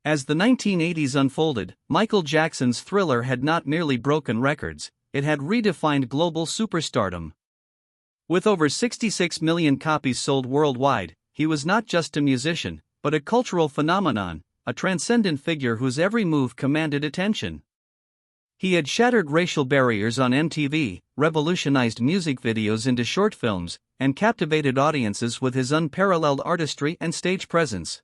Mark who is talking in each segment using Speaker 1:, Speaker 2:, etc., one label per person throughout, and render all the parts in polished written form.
Speaker 1: As the 1980s unfolded, Michael Jackson's Thriller had not merely broken records, it had redefined global superstardom. With over 66 million copies sold worldwide, he was not just a musician, but a cultural phenomenon, a transcendent figure whose every move commanded attention. He had shattered racial barriers on MTV, revolutionized music videos into short films, and captivated audiences with his unparalleled artistry and stage presence.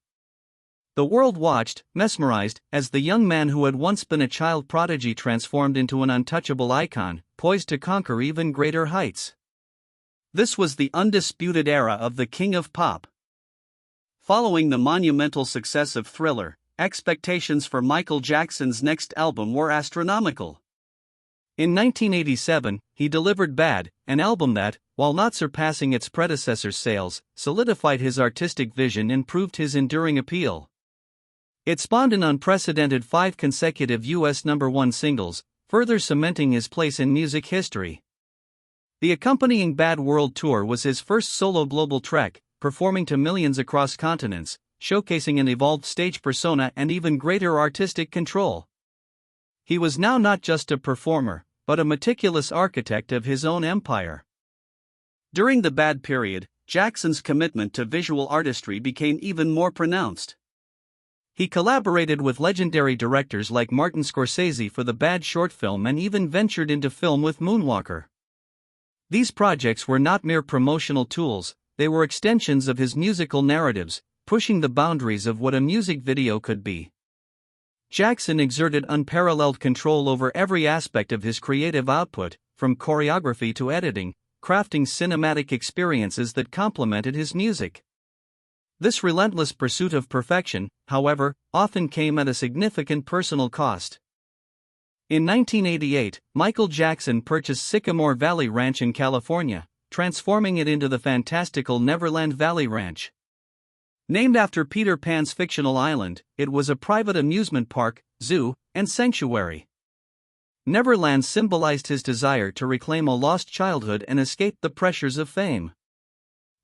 Speaker 1: The world watched, mesmerized, as the young man who had once been a child prodigy transformed into an untouchable icon, poised to conquer even greater heights. This was the undisputed era of the King of Pop. Following the monumental success of Thriller, expectations for Michael Jackson's next album were astronomical. In 1987, he delivered Bad, an album that, while not surpassing its predecessor's sales, solidified his artistic vision and proved his enduring appeal. It spawned an unprecedented 5 consecutive U.S. #1 singles, further cementing his place in music history. The accompanying Bad World Tour was his first solo global trek, performing to millions across continents, showcasing an evolved stage persona and even greater artistic control. He was now not just a performer, but a meticulous architect of his own empire. During the Bad period, Jackson's commitment to visual artistry became even more pronounced. He collaborated with legendary directors like Martin Scorsese for the Bad short film and even ventured into film with Moonwalker. These projects were not mere promotional tools, they were extensions of his musical narratives, pushing the boundaries of what a music video could be. Jackson exerted unparalleled control over every aspect of his creative output, from choreography to editing, crafting cinematic experiences that complemented his music. This relentless pursuit of perfection, however, often came at a significant personal cost. In 1988, Michael Jackson purchased Sycamore Valley Ranch in California, transforming it into the fantastical Neverland Valley Ranch. Named after Peter Pan's fictional island, it was a private amusement park, zoo, and sanctuary. Neverland symbolized his desire to reclaim a lost childhood and escape the pressures of fame.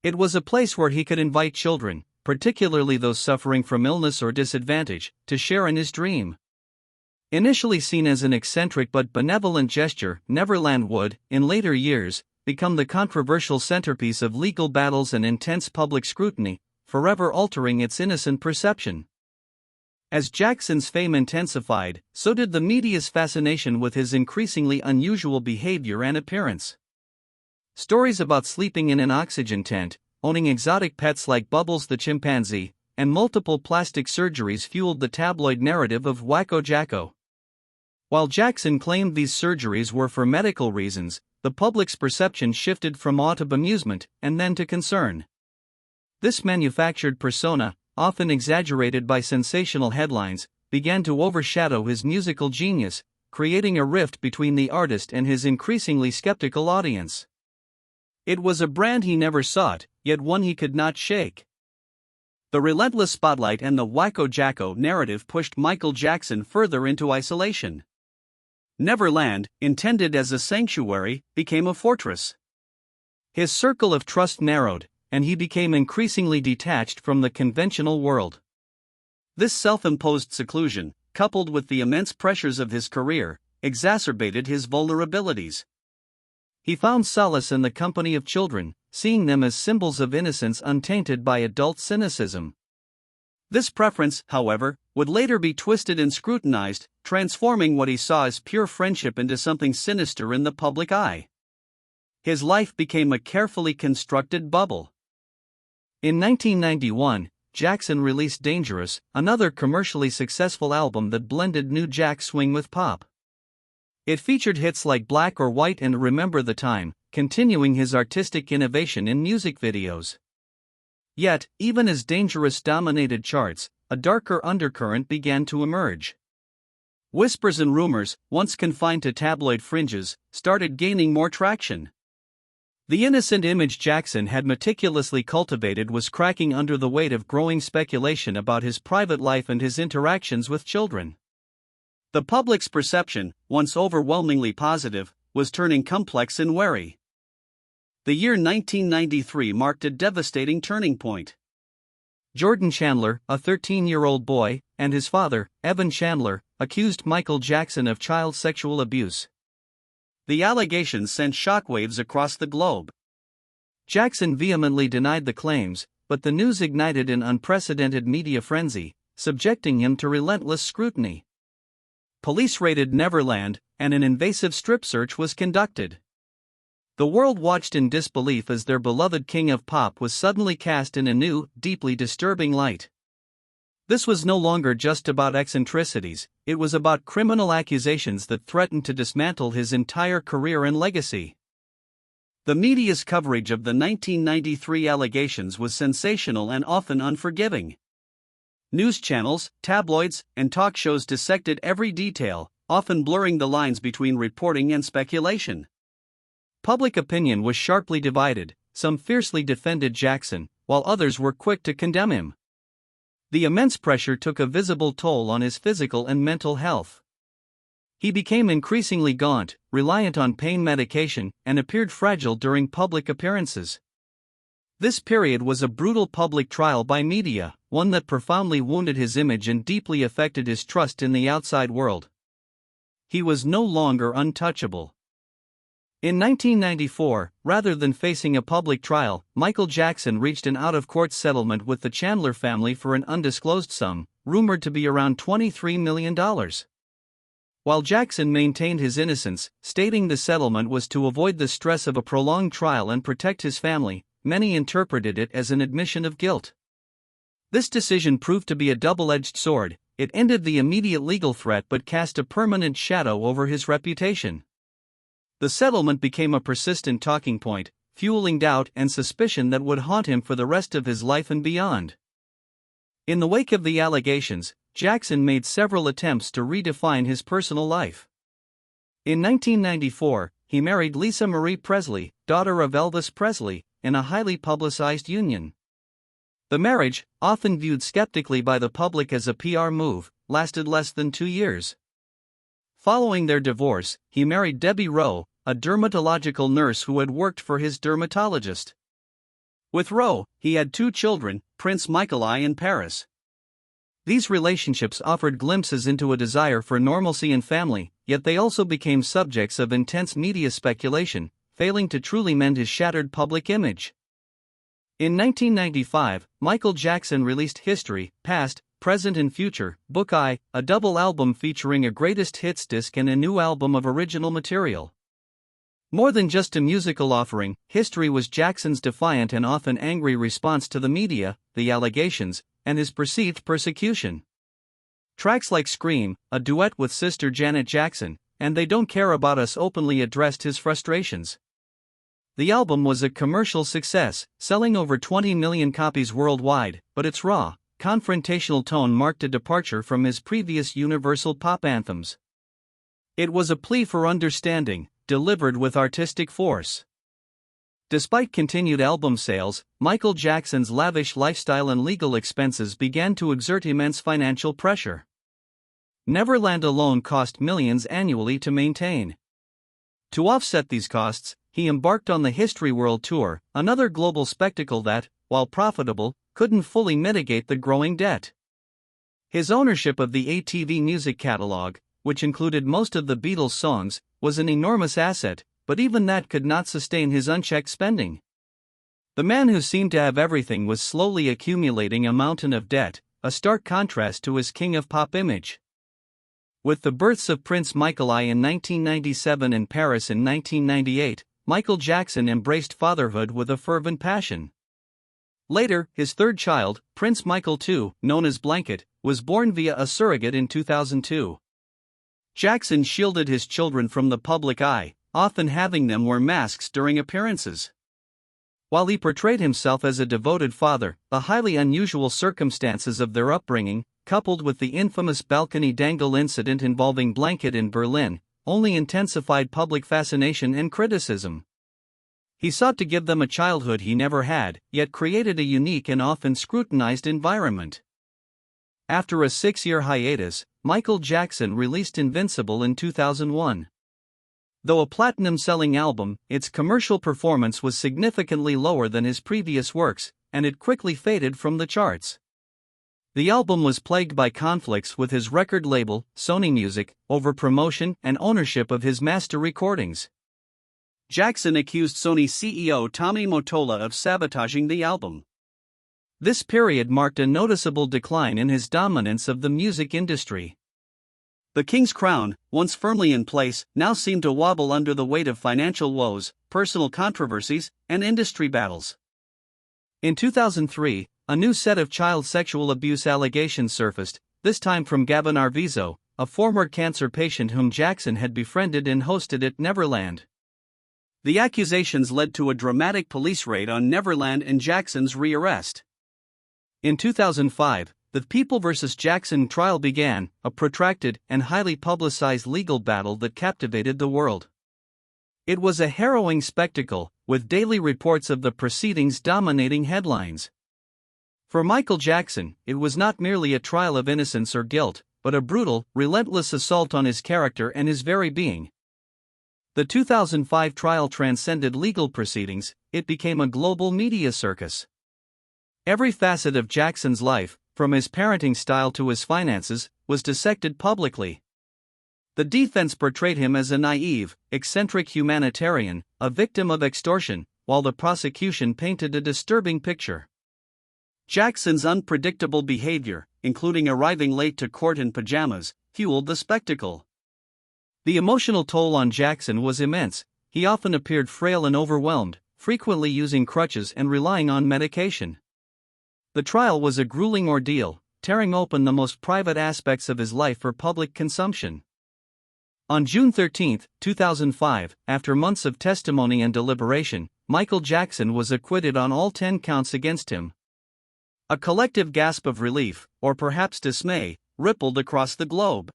Speaker 1: It was a place where he could invite children, particularly those suffering from illness or disadvantage, to share in his dream. Initially seen as an eccentric but benevolent gesture, Neverland would, in later years, become the controversial centerpiece of legal battles and intense public scrutiny, forever altering its innocent perception. As Jackson's fame intensified, so did the media's fascination with his increasingly unusual behavior and appearance. Stories about sleeping in an oxygen tent, owning exotic pets like Bubbles the chimpanzee, and multiple plastic surgeries fueled the tabloid narrative of Wacko Jacko. While Jackson claimed these surgeries were for medical reasons, the public's perception shifted from awe to bemusement, and then to concern. This manufactured persona, often exaggerated by sensational headlines, began to overshadow his musical genius, creating a rift between the artist and his increasingly skeptical audience. It was a brand he never sought, yet one he could not shake. The relentless spotlight and the Wacko Jacko narrative pushed Michael Jackson further into isolation. Neverland, intended as a sanctuary, became a fortress. His circle of trust narrowed, and he became increasingly detached from the conventional world. This self-imposed seclusion, coupled with the immense pressures of his career, exacerbated his vulnerabilities. He found solace in the company of children, seeing them as symbols of innocence untainted by adult cynicism. This preference, however, would later be twisted and scrutinized, transforming what he saw as pure friendship into something sinister in the public eye. His life became a carefully constructed bubble. In 1991, Jackson released Dangerous, another commercially successful album that blended new jack swing with pop. It featured hits like Black or White and Remember the Time, continuing his artistic innovation in music videos. Yet, even as Dangerous dominated charts, a darker undercurrent began to emerge. Whispers and rumors, once confined to tabloid fringes, started gaining more traction. The innocent image Jackson had meticulously cultivated was cracking under the weight of growing speculation about his private life and his interactions with children. The public's perception, once overwhelmingly positive, was turning complex and wary. The year 1993 marked a devastating turning point. Jordan Chandler, a 13-year-old boy, and his father, Evan Chandler, accused Michael Jackson of child sexual abuse. The allegations sent shockwaves across the globe. Jackson vehemently denied the claims, but the news ignited an unprecedented media frenzy, subjecting him to relentless scrutiny. Police raided Neverland, and an invasive strip search was conducted. The world watched in disbelief as their beloved king of pop was suddenly cast in a new, deeply disturbing light. This was no longer just about eccentricities, it was about criminal accusations that threatened to dismantle his entire career and legacy. The media's coverage of the 1993 allegations was sensational and often unforgiving. News channels, tabloids, and talk shows dissected every detail, often blurring the lines between reporting and speculation. Public opinion was sharply divided, some fiercely defended Jackson, while others were quick to condemn him. The immense pressure took a visible toll on his physical and mental health. He became increasingly gaunt, reliant on pain medication, and appeared fragile during public appearances. This period was a brutal public trial by media, one that profoundly wounded his image and deeply affected his trust in the outside world. He was no longer untouchable. In 1994, rather than facing a public trial, Michael Jackson reached an out-of-court settlement with the Chandler family for an undisclosed sum, rumored to be around $23 million. While Jackson maintained his innocence, stating the settlement was to avoid the stress of a prolonged trial and protect his family, many interpreted it as an admission of guilt. This decision proved to be a double-edged sword. It ended the immediate legal threat but cast a permanent shadow over his reputation. The settlement became a persistent talking point, fueling doubt and suspicion that would haunt him for the rest of his life and beyond. In the wake of the allegations, Jackson made several attempts to redefine his personal life. In 1994, he married Lisa Marie Presley, daughter of Elvis Presley, in a highly publicized union. The marriage, often viewed skeptically by the public as a PR move, lasted less than 2 years. Following their divorce, he married Debbie Rowe, a dermatological nurse who had worked for his dermatologist. With Rowe, he had 2 children, Prince Michaeli and Paris. These relationships offered glimpses into a desire for normalcy and family, yet they also became subjects of intense media speculation, failing to truly mend his shattered public image. In 1995, Michael Jackson released History, Past, Present and Future, Book I, a double album featuring a greatest hits disc and a new album of original material. More than just a musical offering, History was Jackson's defiant and often angry response to the media, the allegations, and his perceived persecution. Tracks like Scream, a duet with sister Janet Jackson, and They Don't Care About Us openly addressed his frustrations. The album was a commercial success, selling over 20 million copies worldwide, but its raw, confrontational tone marked a departure from his previous universal pop anthems. It was a plea for understanding, delivered with artistic force. Despite continued album sales, Michael Jackson's lavish lifestyle and legal expenses began to exert immense financial pressure. Neverland alone cost millions annually to maintain. To offset these costs, he embarked on the History World Tour, another global spectacle that, while profitable, couldn't fully mitigate the growing debt. His ownership of the ATV music catalog, which included most of the Beatles' songs, was an enormous asset, but even that could not sustain his unchecked spending. The man who seemed to have everything was slowly accumulating a mountain of debt, a stark contrast to his king of pop image. With the births of Prince Michaeli in 1997 and Paris in 1998, Michael Jackson embraced fatherhood with a fervent passion. Later, his third child, Prince Michael II, known as Blanket, was born via a surrogate in 2002. Jackson shielded his children from the public eye, often having them wear masks during appearances. While he portrayed himself as a devoted father, the highly unusual circumstances of their upbringing, coupled with the infamous balcony dangle incident involving Blanket in Berlin, only intensified public fascination and criticism. He sought to give them a childhood he never had, yet created a unique and often scrutinized environment. After a 6-year hiatus, Michael Jackson released Invincible in 2001. Though a platinum-selling album, its commercial performance was significantly lower than his previous works, and it quickly faded from the charts. The album was plagued by conflicts with his record label, Sony Music, over promotion and ownership of his master recordings. Jackson accused Sony CEO Tommy Mottola of sabotaging the album. This period marked a noticeable decline in his dominance of the music industry. The King's crown, once firmly in place, now seemed to wobble under the weight of financial woes, personal controversies, and industry battles. In 2003, a new set of child sexual abuse allegations surfaced, this time from Gavin Arvizo, a former cancer patient whom Jackson had befriended and hosted at Neverland. The accusations led to a dramatic police raid on Neverland and Jackson's rearrest. In 2005, the People vs. Jackson trial began, a protracted and highly publicized legal battle that captivated the world. It was a harrowing spectacle, with daily reports of the proceedings dominating headlines. For Michael Jackson, it was not merely a trial of innocence or guilt, but a brutal, relentless assault on his character and his very being. The 2005 trial transcended legal proceedings, it became a global media circus. Every facet of Jackson's life, from his parenting style to his finances, was dissected publicly. The defense portrayed him as a naive, eccentric humanitarian, a victim of extortion, while the prosecution painted a disturbing picture. Jackson's unpredictable behavior, including arriving late to court in pajamas, fueled the spectacle. The emotional toll on Jackson was immense. He often appeared frail and overwhelmed, frequently using crutches and relying on medication. The trial was a grueling ordeal, tearing open the most private aspects of his life for public consumption. On June 13, 2005, after months of testimony and deliberation, Michael Jackson was acquitted on all 10 counts against him. A collective gasp of relief, or perhaps dismay, rippled across the globe.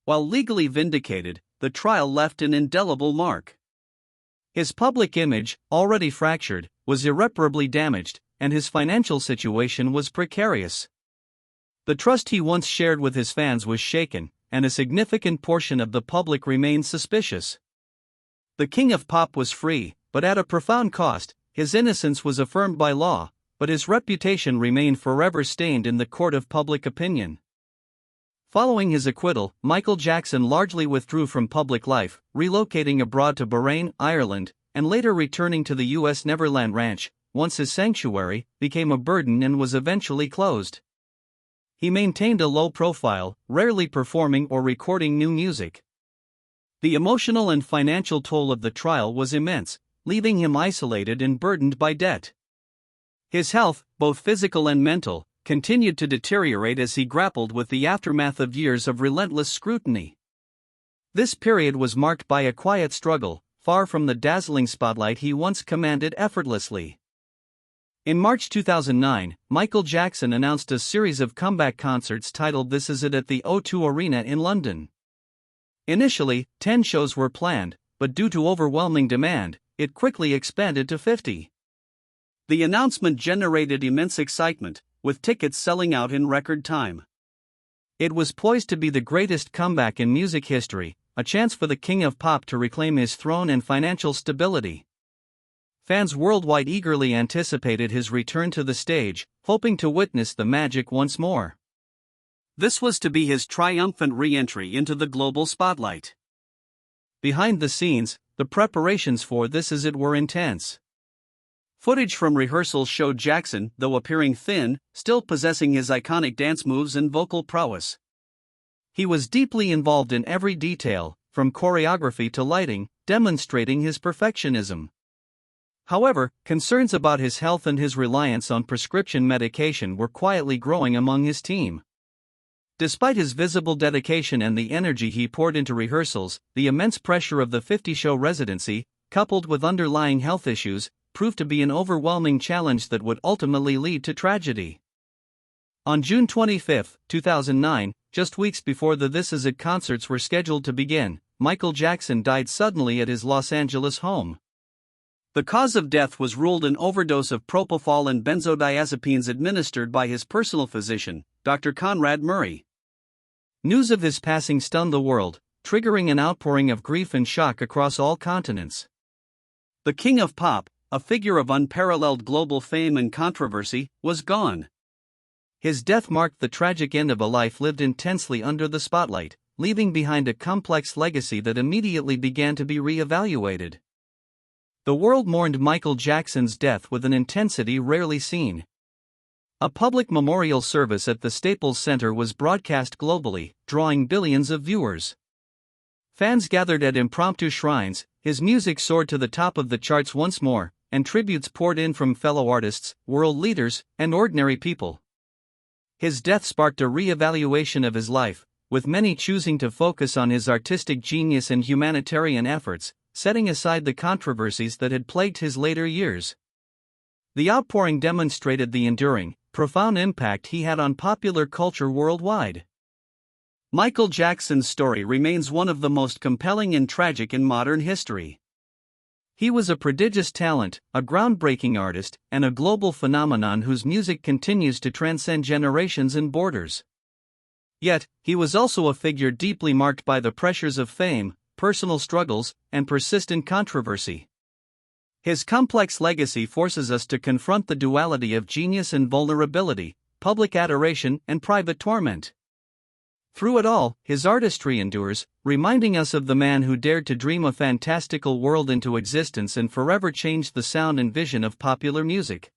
Speaker 1: While legally vindicated, the trial left an indelible mark. His public image, already fractured, was irreparably damaged, and his financial situation was precarious. The trust he once shared with his fans was shaken, and a significant portion of the public remained suspicious. The King of Pop was free, but at a profound cost. His innocence was affirmed by law, but his reputation remained forever stained in the court of public opinion. Following his acquittal, Michael Jackson largely withdrew from public life, relocating abroad to Bahrain, Ireland, and later returning to the U.S. Neverland Ranch, once his sanctuary, became a burden and was eventually closed. He maintained a low profile, rarely performing or recording new music. The emotional and financial toll of the trial was immense, leaving him isolated and burdened by debt. His health, both physical and mental, continued to deteriorate as he grappled with the aftermath of years of relentless scrutiny. This period was marked by a quiet struggle, far from the dazzling spotlight he once commanded effortlessly. In March 2009, Michael Jackson announced a series of comeback concerts titled This Is It at the O2 Arena in London. Initially, 10 shows were planned, but due to overwhelming demand, it quickly expanded to 50. The announcement generated immense excitement, with tickets selling out in record time. It was poised to be the greatest comeback in music history, a chance for the King of Pop to reclaim his throne and financial stability. Fans worldwide eagerly anticipated his return to the stage, hoping to witness the magic once more. This was to be his triumphant re-entry into the global spotlight. Behind the scenes, the preparations for This Is It were intense. Footage from rehearsals showed Jackson, though appearing thin, still possessing his iconic dance moves and vocal prowess. He was deeply involved in every detail, from choreography to lighting, demonstrating his perfectionism. However, concerns about his health and his reliance on prescription medication were quietly growing among his team. Despite his visible dedication and the energy he poured into rehearsals, the immense pressure of the 50-show residency, coupled with underlying health issues, proved to be an overwhelming challenge that would ultimately lead to tragedy. On June 25, 2009, just weeks before the This Is It concerts were scheduled to begin, Michael Jackson died suddenly at his Los Angeles home. The cause of death was ruled an overdose of propofol and benzodiazepines administered by his personal physician, Dr. Conrad Murray. News of his passing stunned the world, triggering an outpouring of grief and shock across all continents. The King of Pop, a figure of unparalleled global fame and controversy, was gone. His death marked the tragic end of a life lived intensely under the spotlight, leaving behind a complex legacy that immediately began to be re-evaluated. The world mourned Michael Jackson's death with an intensity rarely seen. A public memorial service at the Staples Center was broadcast globally, drawing billions of viewers. Fans gathered at impromptu shrines, his music soared to the top of the charts once more, and tributes poured in from fellow artists, world leaders, and ordinary people. His death sparked a re-evaluation of his life, with many choosing to focus on his artistic genius and humanitarian efforts, setting aside the controversies that had plagued his later years. The outpouring demonstrated the enduring, profound impact he had on popular culture worldwide. Michael Jackson's story remains one of the most compelling and tragic in modern history. He was a prodigious talent, a groundbreaking artist, and a global phenomenon whose music continues to transcend generations and borders. Yet, he was also a figure deeply marked by the pressures of fame, personal struggles, and persistent controversy. His complex legacy forces us to confront the duality of genius and vulnerability, public adoration and private torment. Through it all, his artistry endures, reminding us of the man who dared to dream a fantastical world into existence and forever changed the sound and vision of popular music.